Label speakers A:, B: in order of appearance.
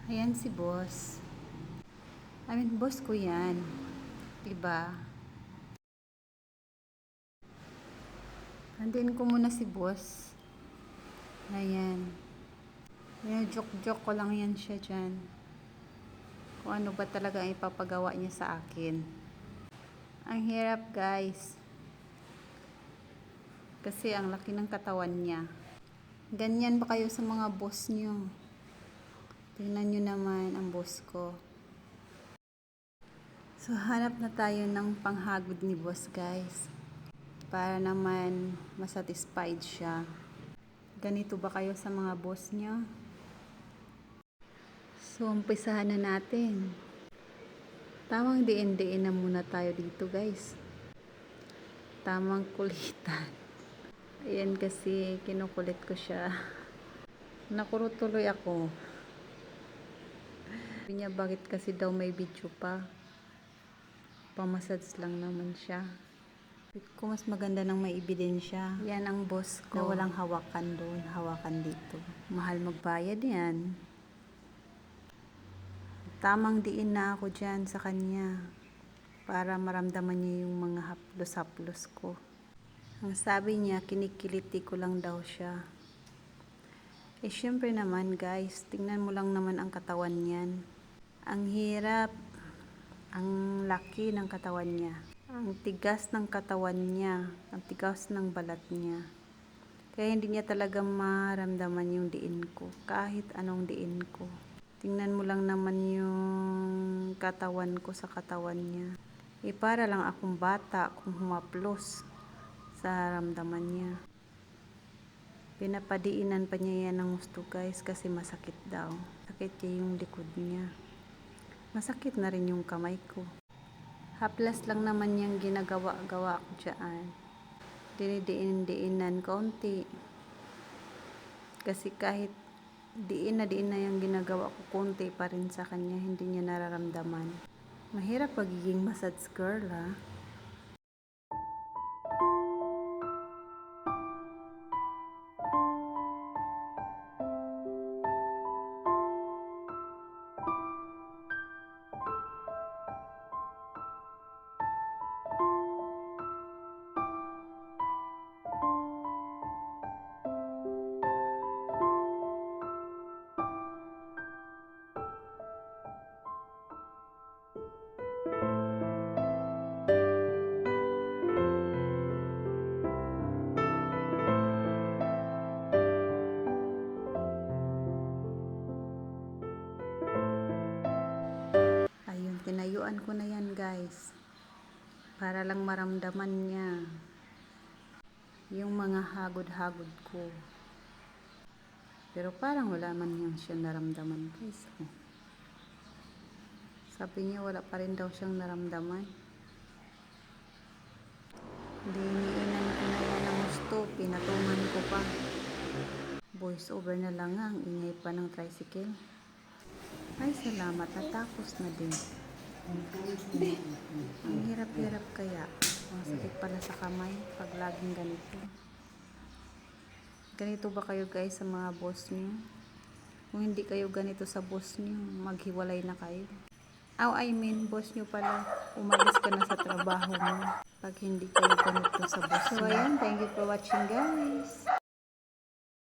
A: Ayan si boss. Boss ko yan. Diba? Andiin ko muna si boss. Ayan. Joke-joke ko lang yan siya dyan. Kung ano ba talaga ang ipapagawa niya sa akin. Ang hirap, guys. Kasi ang laki ng katawan niya. Ganyan ba kayo sa mga boss niyo? Tingnan nyo naman ang boss ko. So, hanap na tayo ng panghagod ni boss, guys. Para naman masatisfied siya. Ganito ba kayo sa mga boss niyo? So, umpisahan na natin. Tamang diin-diin na muna tayo dito, guys. Tamang kulitan. Ayan kasi, kinukulit ko siya. Nakurot tuloy ako. Sabi niya, bakit kasi daw may video pa? Pamassage lang naman siya. Kung mas maganda nang may ebidensya. Yan ang boss ko. Na walang hawakan doon, hawakan dito. Mahal magbayad yan. Tamang diin na ako dyan sa kanya. Para maramdaman niya yung mga haplos-haplos ko. Ang sabi niya, kinikiliti ko lang daw siya. Eh syempre naman guys, tingnan mo lang naman ang katawan niyan. Ang hirap. Ang laki ng katawan niya. Ang tigas ng katawan niya. Ang tigas ng balat niya. Kaya hindi niya talaga maramdaman yung diin ko. Kahit anong diin ko. Tingnan mo lang naman yung katawan ko sa katawan niya. Eh para lang akong bata kung humaplos sa ramdaman niya. Pinapadiinan pa niya yan ng gusto guys kasi masakit daw. Sakit niya yung likod niya. Masakit na rin yung kamay ko. Haplas lang naman yung ginagawa-gawa ko dyan. Dinidiin-diinan konti. Kasi kahit diin na yung ginagawa ko, konti pa rin sa kanya, hindi niya nararamdaman. Mahirap pagiging massage girl, ha? Tinayuan ko na yan guys para lang maramdaman niya yung mga hagod-hagod ko, pero parang wala man yung siya naramdaman guys. Sabi niya wala pa rin daw siyang naramdaman. Diniinan ko na yan ng gusto, pinatungan ko pa, voice over na lang nga, ang ingay pa ng tricycle. Ay salamat, natapos na din. Ang hirap-hirap kaya. Ang sakit pala sa kamay pag laging ganito. Ganito ba kayo guys sa mga boss niyo? Kung hindi kayo ganito sa boss niyo, maghiwalay na kayo. Boss niyo pala, umalis ka na sa trabaho mo pag hindi kayo ganito sa boss niyo. So ayan, thank you for watching guys.